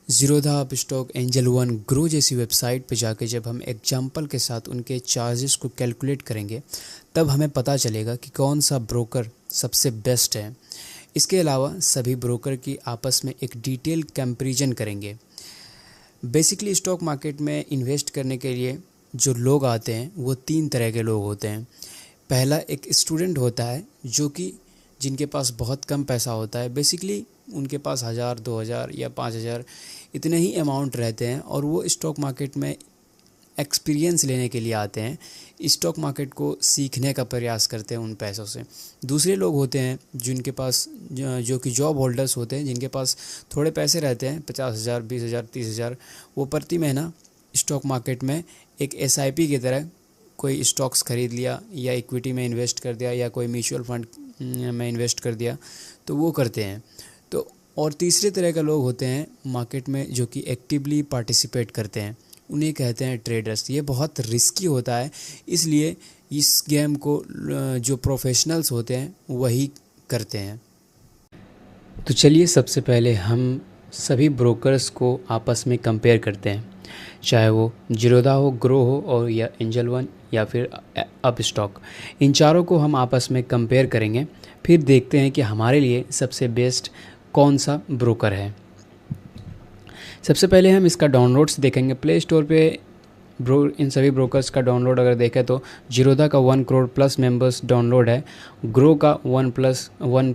Zerodha, Upstox, angel one, grow जैसी website पे जाके जब हम एग्जाम्पल के साथ उनके चार्जेस को कैलकुलेट करेंगे तब हमें पता चलेगा कि कौन सा ब्रोकर सबसे बेस्ट है। इसके अलावा सभी ब्रोकर की आपस में एक डिटेल कंपैरिजन करेंगे। बेसिकली स्टॉक मार्केट में इन्वेस्ट करने के लिए जो लोग आते हैं वो 3 तरह के लोग होते हैं। पहला एक स्टूडेंट होता है जो कि जिनके पास बहुत कम पैसा होता है, बेसिकली उनके पास 1000, 2000 या 5000 इतने ही अमाउंट रहते हैं और वो स्टॉक मार्केट में एक्सपीरियंस लेने के लिए आते हैं, स्टॉक मार्केट को सीखने का प्रयास करते हैं उन पैसों से। दूसरे लोग होते हैं जिनके पास जो कि जॉब होल्डर्स होते हैं, जिनके पास थोड़े पैसे रहते हैं, 50,000, 20,000, 30,000, वो प्रति महीना स्टॉक मार्केट में एक SIP की तरह कोई स्टॉक्स खरीद लिया या इक्विटी में इन्वेस्ट कर दिया या कोई म्यूचुअल फंड में इन्वेस्ट कर दिया, तो वो करते हैं। तो और तीसरे तरह का लोग होते हैं मार्केट में जो कि एक्टिवली पार्टिसिपेट करते हैं, उन्हें कहते हैं ट्रेडर्स। ये बहुत रिस्की होता है, इसलिए इस गेम को जो प्रोफेशनल्स होते हैं वही करते हैं। तो चलिए सबसे पहले हम सभी ब्रोकर्स को आपस में कंपेयर करते हैं, चाहे वो ज़ीरोधा हो, ग्रो हो और या एंजल वन या फिर अपस्टॉक। इन चारों को हम आपस में कंपेयर करेंगे, फिर देखते हैं कि हमारे लिए सबसे बेस्ट कौन सा ब्रोकर है। सबसे पहले हम इसका डाउनलोड्स देखेंगे। प्ले स्टोर पे इन सभी ब्रोकर्स का डाउनलोड अगर देखें तो ज़ीरोधा का 1 करोड़ प्लस मेंबर्स डाउनलोड है, ग्रो का 1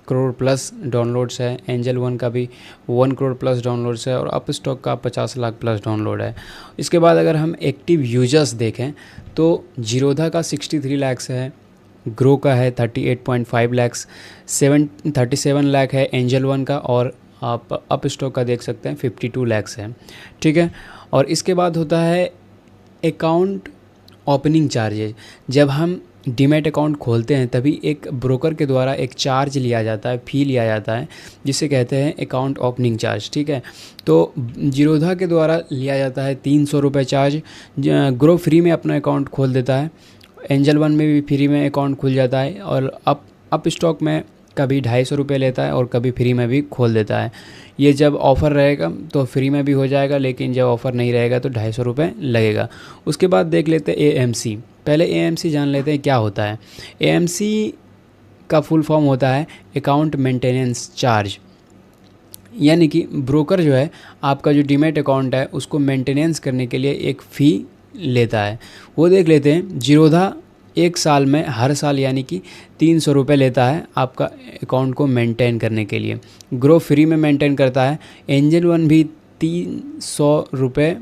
करोड़ प्लस डाउनलोड्स है, एंजल वन का भी 1 करोड़ प्लस डाउनलोड्स है और अपस्टॉक का 50 लाख प्लस डाउनलोड है। इसके बाद अगर हम एक्टिव यूजर्स देखें तो ज़ीरोधा का 63 लाख है, ग्रो का है 38.5 लाख, 37 लाख है एंजल वन का और आप अपस्टॉक का देख सकते हैं 52 लाख है। ठीक है, और इसके बाद होता है अकाउंट ओपनिंग चार्जेज। जब हम डीमैट अकाउंट खोलते हैं तभी एक ब्रोकर के द्वारा एक चार्ज लिया जाता है, फ़ी लिया जाता है, जिसे कहते हैं अकाउंट ओपनिंग चार्ज। ठीक है, तो ज़ीरोधा के द्वारा लिया जाता है 300 रुपये चार्ज। ग्रो फ्री में अपना अकाउंट खोल देता है, एंजल वन में भी फ्री में अकाउंट खुल जाता है और अप स्टॉक में कभी 250 रुपये लेता है और कभी फ्री में भी खोल देता है। ये जब ऑफ़र रहेगा तो फ्री में भी हो जाएगा, लेकिन जब ऑफ़र नहीं रहेगा तो 250 रुपये लगेगा। उसके बाद देख लेते हैं AMC। पहले AMC जान लेते हैं क्या होता है। AMC का फुल फॉर्म होता है अकाउंट मेंटेनेंस चार्ज, यानी कि ब्रोकर जो है आपका जो डीमैट अकाउंट है उसको मेंटेनेंस करने के लिए एक फ़ी लेता है। वो देख लेते हैं। ज़ीरोधा 1 साल में हर साल यानी कि 300 रुपये लेता है आपका अकाउंट को मेंटेन करने के लिए। ग्रो फ्री में मेंटेन करता है। एंजल वन भी 300 रुपये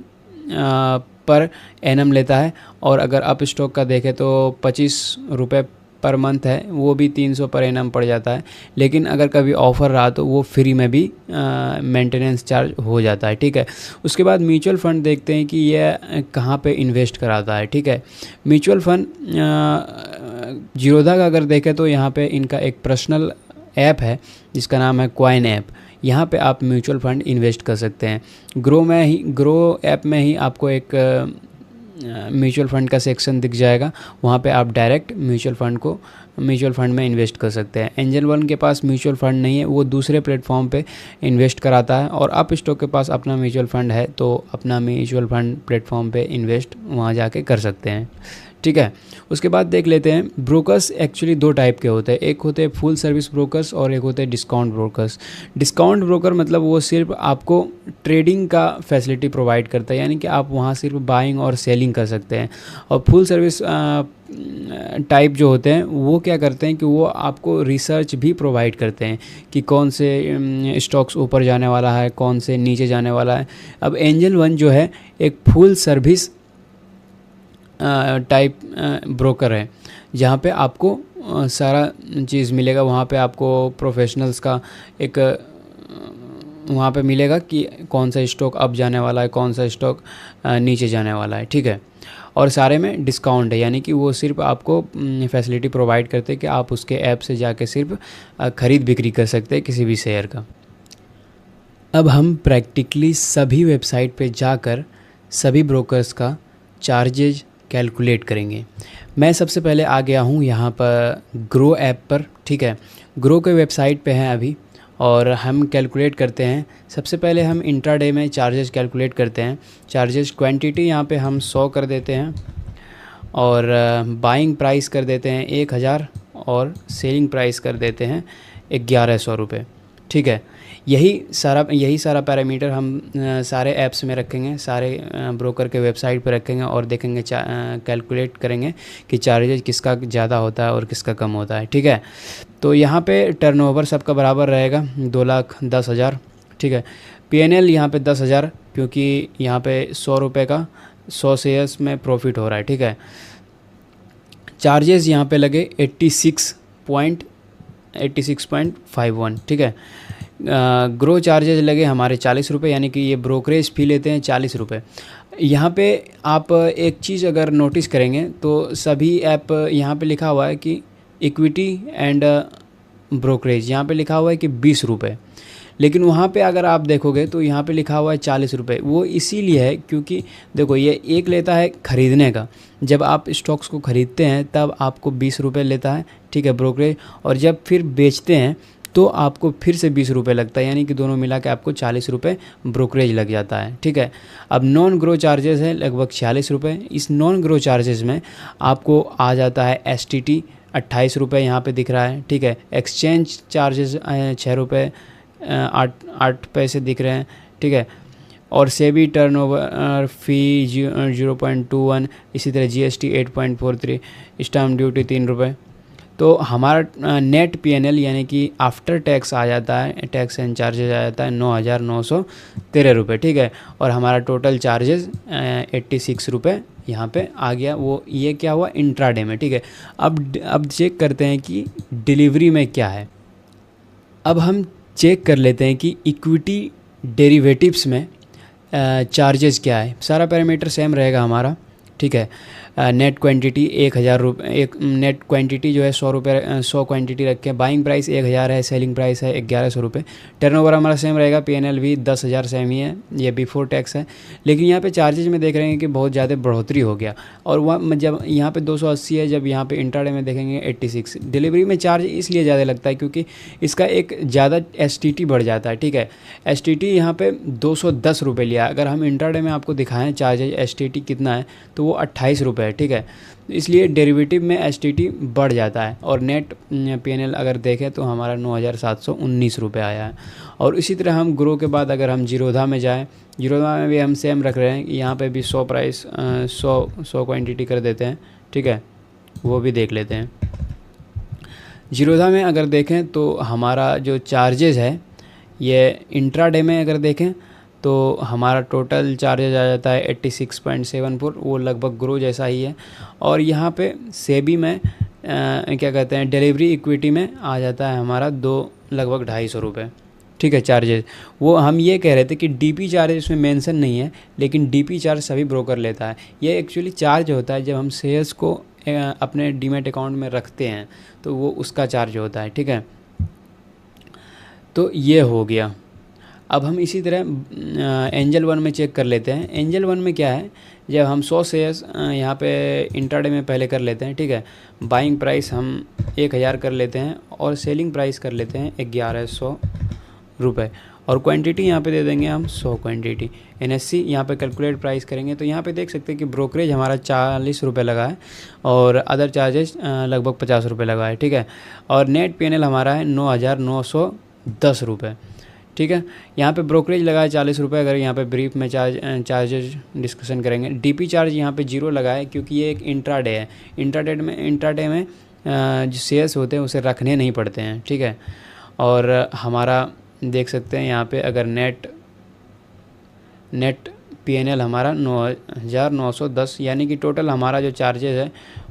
पर एनम लेता है और अगर अप स्टॉक का देखें तो 25 रुपये पर मंथ है, वो भी 300 पर एनम पड़ जाता है। लेकिन अगर कभी ऑफ़र रहा तो वो फ्री में भी मेंटेनेंस चार्ज हो जाता है। ठीक है, उसके बाद म्यूचुअल फ़ंड देखते हैं कि ये कहाँ पे इन्वेस्ट कराता है। ठीक है, म्यूचुअल फ़ंड ज़ीरोधा का अगर देखें तो यहाँ पे इनका एक पर्सनल ऐप है जिसका नाम है कॉइन ऐप। यहाँ पे आप म्यूचुअल फ़ंड इन्वेस्ट कर सकते हैं। ग्रो ऐप में ही आपको एक म्यूचुअल फ़ंड का सेक्शन दिख जाएगा, वहाँ पे आप डायरेक्ट म्यूचुअल फ़ंड में इन्वेस्ट कर सकते हैं। एंजल वन के पास म्यूचुअल फ़ंड नहीं है, वो दूसरे प्लेटफॉर्म पे इन्वेस्ट कराता है और अप स्टॉक के पास अपना म्यूचुअल फ़ंड है तो अपना म्यूचुअल फ़ंड प्लेटफॉर्म पे इन्वेस्ट वहाँ जाके कर सकते हैं। ठीक है, उसके बाद देख लेते हैं ब्रोकर्स एक्चुअली 2 टाइप के होते हैं। एक होते हैं फुल सर्विस ब्रोकर्स और एक होते हैं डिस्काउंट ब्रोकर्स। डिस्काउंट ब्रोकर मतलब वो सिर्फ आपको ट्रेडिंग का फैसिलिटी प्रोवाइड करता है, यानी कि आप वहाँ सिर्फ बाइंग और सेलिंग कर सकते हैं। और फुल सर्विस टाइप जो होते हैं वो क्या करते हैं कि वो आपको रिसर्च भी प्रोवाइड करते हैं कि कौन से स्टॉक्स ऊपर जाने वाला है, कौन से नीचे जाने वाला है। अब एंजल वन जो है एक फुल सर्विस टाइप ब्रोकर है, जहाँ पे आपको सारा चीज़ मिलेगा। वहाँ पे आपको प्रोफेशनल्स का एक वहाँ पे मिलेगा कि कौन सा स्टॉक अप जाने वाला है, कौन सा स्टॉक नीचे जाने वाला है। ठीक है, और सारे में डिस्काउंट है, यानी कि वो सिर्फ आपको फैसिलिटी प्रोवाइड करते हैं कि आप उसके ऐप से जाके सिर्फ ख़रीद बिक्री कर सकते हैं किसी भी शेयर का। अब हम प्रैक्टिकली सभी वेबसाइट पे जाकर सभी ब्रोकर्स का चार्जेज कैलकुलेट करेंगे। मैं सबसे पहले आ गया हूँ यहाँ पर ग्रो ऐप पर। ठीक है, ग्रो के वेबसाइट पे हैं अभी और हम कैलकुलेट करते हैं। सबसे पहले हम इंट्राडे में चार्जेस कैलकुलेट करते हैं। चार्जेस क्वांटिटी यहाँ पे हम 100 कर देते हैं और बाइंग प्राइस कर देते हैं 1000 और सेलिंग प्राइस कर देते हैं 1100 रुपये। ठीक है, यही सारा पैरामीटर हम सारे ऐप्स में रखेंगे, सारे ब्रोकर के वेबसाइट पर रखेंगे और देखेंगे, कैलकुलेट करेंगे कि चार्जेस किसका ज़्यादा होता है और किसका कम होता है। ठीक है, तो यहाँ पे टर्नओवर सबका बराबर रहेगा 2,10,000। ठीक है, पीएनएल यहाँ पे 10,000 क्योंकि यहाँ पे 100 रुपये का 100 शेयर्स में प्रॉफिट हो रहा है। ठीक है, चार्जेस यहाँ पे लगे 86.51। ठीक है, ग्रो चार्जेस लगे हमारे 40 रुपये, यानी कि ये ब्रोकरेज फ़ी लेते हैं 40 रुपये। यहाँ पे आप एक चीज़ अगर नोटिस करेंगे तो सभी ऐप यहाँ पे लिखा हुआ है कि इक्विटी एंड ब्रोकरेज, यहाँ पे लिखा हुआ है कि 20 रुपये, लेकिन वहाँ पे अगर आप देखोगे तो यहाँ पे लिखा हुआ है 40 रुपये। वो इसीलिए है क्योंकि देखो ये एक लेता है ख़रीदने का, जब आप स्टॉक्स को ख़रीदते हैं तब आपको 20 रुपये लेता है। ठीक है, ब्रोकरेज, और जब फिर बेचते हैं तो आपको फिर से 20 रुपये लगता है, यानी कि दोनों मिला के आपको 40 रुपये ब्रोकरेज लग जाता है। ठीक है, अब नॉन ग्रो चार्जेस है लगभग 46 रुपये। इस नॉन ग्रो चार्जेस में आपको आ जाता है STT 28 रुपये यहाँ पे दिख रहा है। ठीक है, एक्सचेंज चार्जेस 6 रुपये 8 पैसे दिख रहे हैं। ठीक है, और सेबी टर्नओवर फ़ी 0.21, इसी तरह GST 8.43, स्टाम्प ड्यूटी 3 रुपये। तो हमारा नेट पीएनएल यानी कि आफ्टर टैक्स आ जाता है, टैक्स एंड चार्जेस आ जाता है 9,913 रुपये। ठीक है, और हमारा टोटल चार्जेस 86 रुपये यहाँ पे आ गया। वो ये क्या हुआ इंट्राडे में। ठीक है, अब चेक करते हैं कि डिलीवरी में क्या है। अब हम चेक कर लेते हैं कि इक्विटी डेरिवेटिव्स में चार्जेस क्या है। सारा पैरामीटर सेम रहेगा हमारा। ठीक है, नेट क्वांटिटी 1000 रुपये, एक नेट क्वांटिटी जो है 100 रुपये, 100 क्वांटिटी रखें। बाइंग प्राइस 1000 है, सेलिंग प्राइस है 1100 रुपये। टर्नओवर हमारा सेम रहेगा, पीएनएल भी 10,000 सेम ही है, ये बिफोर टैक्स है। लेकिन यहाँ पे चार्जेस में देख रहे हैं कि बहुत ज़्यादा बढ़ोतरी हो गया, और वह जब यहाँ पे 280 है, जब यहाँ पे इंट्राडे में देखेंगे 86। डिलीवरी में चार्ज इसलिए ज़्यादा लगता है क्योंकि इसका एक ज़्यादा STT बढ़ जाता है। ठीक है, STT यहाँ पे 210 रुपये लिया। अगर हम इंट्राडे में आपको दिखाएं चार्जेज STT कितना है तो वो 28 रुपये है। ठीक है, इसलिए डेरिवेटिव में STT बढ़ जाता है। और नेट पीएनएल अगर देखें तो हमारा 9,719 रुपये आया है। और इसी तरह हम ग्रो के बाद अगर हम जीरोधा में जाएं, जीरोधा में भी हम सेम रख रहे हैं, यहाँ पे भी 100 प्राइस 100 क्वांटिटी कर देते हैं। ठीक है, वो भी देख लेते हैं। जीरोधा में अगर देखें तो हमारा जो चार्जेस है ये इंट्राडे में अगर देखें तो हमारा टोटल चार्जेज आ जाता है 86.74, वो लगभग ग्रो जैसा ही है। और यहाँ पे सेबी में क्या कहते हैं, डिलीवरी इक्विटी में आ जाता है हमारा लगभग 250 रुपये। ठीक है, चार्जेस वो हम ये कह रहे थे कि DP चार्ज इसमें मेंशन नहीं है, लेकिन DP चार्ज सभी ब्रोकर लेता है। ये एक्चुअली चार्ज होता है जब हम शेयर्स को अपने डीमैट अकाउंट में रखते हैं तो वो उसका चार्ज होता है। ठीक है, तो ये हो गया। अब हम इसी तरह एंजल वन में चेक कर लेते हैं। एंजल वन में क्या है, जब हम 100 शेयर्स यहाँ पे इंट्राडे में पहले कर लेते हैं। ठीक है, बाइंग प्राइस हम 1000 कर लेते हैं और सेलिंग प्राइस कर लेते हैं 1100 रुपये, और क्वांटिटी यहाँ पे दे देंगे हम 100 क्वांटिटी। NSE यहाँ पे कैलकुलेट प्राइस करेंगे तो यहाँ पे देख सकते हैं कि ब्रोकरेज हमारा 40 रुपये लगा है और अदर चार्जेस लगभग 50 रुपये लगा है। ठीक है, और नेट पीएनएल हमारा है 9,910 रुपये। ठीक है, यहाँ पे ब्रोकरेज लगा है 40 रुपये। अगर यहाँ पे ब्रीफ में चार्जेज डिस्कशन करेंगे, DP चार्ज यहाँ पे 0 लगा है क्योंकि ये एक इंट्राडे है। इंट्राडे में जो शेयर्स होते हैं उसे रखने नहीं पड़ते हैं। ठीक है, और हमारा देख सकते हैं यहाँ पे अगर नेट पीएनएल हमारा 9,910, यानी कि टोटल हमारा जो चार्जेज है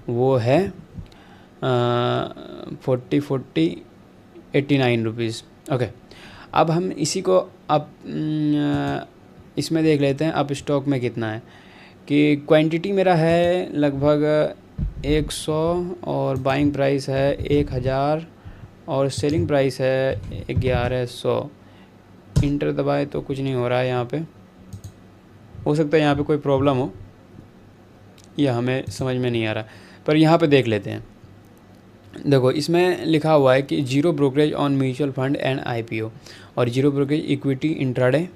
वो है 89 रुपीज़। ओके, अब हम इसी को अब इसमें देख लेते हैं अब स्टॉक में कितना है। कि क्वांटिटी मेरा है लगभग 100 और बाइंग प्राइस है 1000 और सेलिंग प्राइस है 1100। इंटर दबाए तो कुछ नहीं हो रहा है, यहाँ पे हो सकता है यहाँ पे कोई प्रॉब्लम हो, यह हमें समझ में नहीं आ रहा, पर यहाँ पे देख लेते हैं। देखो इसमें लिखा हुआ है कि zero brokerage on mutual fund and IPO, और zero brokerage equity intraday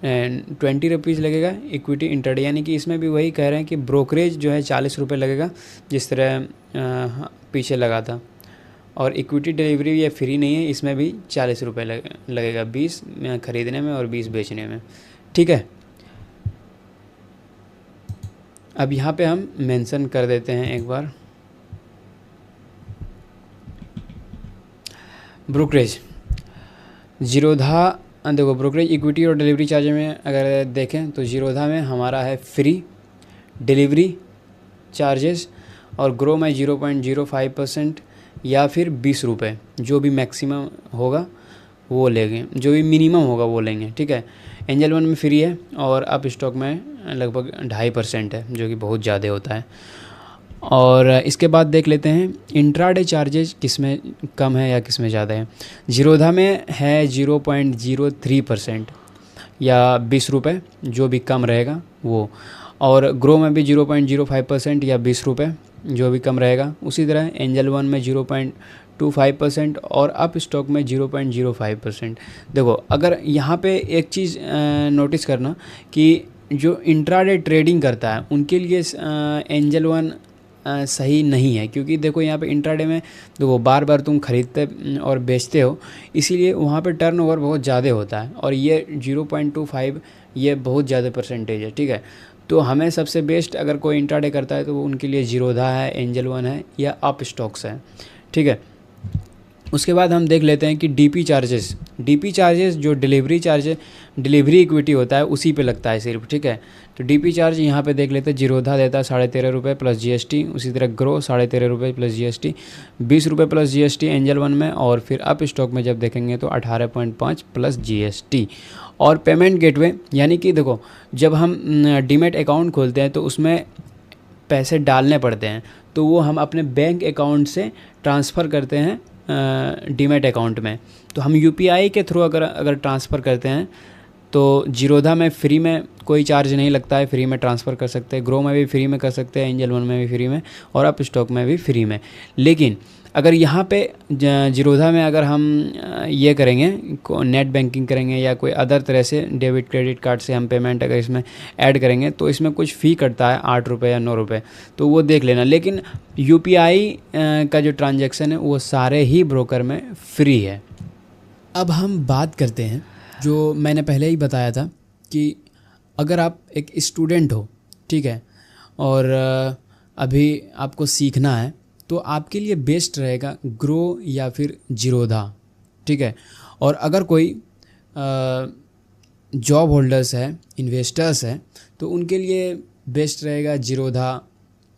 and 20 rupees लगेगा इक्विटी इंट्राडे, यानी कि इसमें भी वही कह रहे हैं कि ब्रोकरेज जो है 40 रुपये लगेगा जिस तरह पीछे लगा था। और इक्विटी डिलीवरी ये फ्री नहीं है, इसमें भी 40 रुपये लगेगा, 20 ख़रीदने में और 20 बेचने में। ठीक है, अब यहाँ पे हम मेंशन कर देते हैं एक बार ब्रोकरेज जीरोधा। देखो ब्रोकरेज इक्विटी और डिलीवरी चार्ज में अगर देखें तो जीरोधा में हमारा है फ्री डिलीवरी चार्जेस, और ग्रो में 0.05% या फिर 20 रुपये, जो भी मैक्सिमम होगा वो लेंगे, जो भी मिनिमम होगा वो लेंगे। ठीक है, एंजल वन में फ्री है और अप स्टॉक में लगभग 2.5% है, जो कि बहुत ज़्यादा होता है। और इसके बाद देख लेते हैं इंट्राडे चार्जेस किस में कम है या किस में ज़्यादा है। जीरोधा में है 0.03% या 20 रुपये, जो भी कम रहेगा वो, और ग्रो में भी 0.05% या 20 रुपये, जो भी कम रहेगा। उसी तरह एंजल वन में 0.25% और अप स्टॉक में 0.05%। देखो अगर यहाँ पे एक चीज़ नोटिस करना कि जो इंट्राडे ट्रेडिंग करता है उनके लिए एंजल वन सही नहीं है, क्योंकि देखो यहाँ पे इंट्राडे में देखो बार बार तुम खरीदते और बेचते हो, इसीलिए वहाँ पे टर्नओवर बहुत ज़्यादा होता है, और ये 0.25 ये बहुत ज़्यादा परसेंटेज है। ठीक है, तो हमें सबसे बेस्ट अगर कोई इंट्राडे करता है तो वो उनके लिए जीरोधा है, एंजल वन है या अप स्टॉक्स है। ठीक है, उसके बाद हम देख लेते हैं कि डीपी चार्जेस जो डिलीवरी चार्ज डिलीवरी इक्विटी होता है उसी पे लगता है सिर्फ। ठीक है, तो डीपी चार्ज यहाँ पे देख लेते हैं, जीरोधा देता है 13.5 रुपये प्लस जीएसटी, उसी तरह ग्रो 13.5 रुपये प्लस जीएसटी, 20 रुपये प्लस जीएसटी एंजल वन में, और फिर अप स्टॉक में जब देखेंगे तो 18.5 प्लस जीएसटी। और पेमेंट गेटवे, यानी कि देखो जब हम डीमैट अकाउंट खोलते हैं तो उसमें पैसे डालने पड़ते हैं, तो वो हम अपने बैंक अकाउंट से ट्रांसफ़र करते हैं डीमैट अकाउंट में। तो हम यूपीआई के थ्रू अगर ट्रांसफ़र करते हैं तो जीरोधा में फ्री में कोई चार्ज नहीं लगता है, फ्री में ट्रांसफ़र कर सकते हैं, ग्रो में भी फ्री में कर सकते हैं, एंजल वन में भी फ्री में, और अप स्टॉक में भी फ्री में। लेकिन अगर यहाँ पे जीरोधा में अगर हम ये करेंगे नेट बैंकिंग करेंगे या कोई अदर तरह से डेबिट क्रेडिट कार्ड से हम पेमेंट अगर इसमें ऐड करेंगे तो इसमें कुछ फ़ी कटता है 8 रुपये या 9 रुपये, तो वो देख लेना। लेकिन यूपीआई का जो ट्रांजैक्शन है वो सारे ही ब्रोकर में फ्री है। अब हम बात करते हैं जो मैंने पहले ही बताया था कि अगर आप एक स्टूडेंट हो, ठीक है, और अभी आपको सीखना है तो आपके लिए बेस्ट रहेगा ग्रो या फिर जीरोधा। ठीक है, और अगर कोई जॉब होल्डर्स है, इन्वेस्टर्स है, तो उनके लिए बेस्ट रहेगा जीरोधा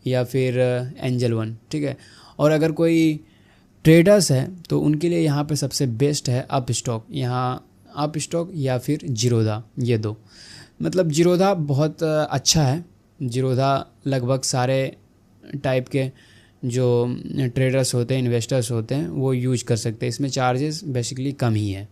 या फिर एंजल वन। ठीक है, और अगर कोई ट्रेडर्स है तो उनके लिए यहाँ पे सबसे बेस्ट है अप स्टॉक, यहाँ अप स्टॉक या फिर जीरोधा, ये दो। मतलब जीरोधा बहुत अच्छा है, जीरोधा लगभग सारे टाइप के जो ट्रेडर्स होते हैं, इन्वेस्टर्स होते हैं, वो यूज कर सकते हैं, इसमें चार्जेस बेसिकली कम ही है।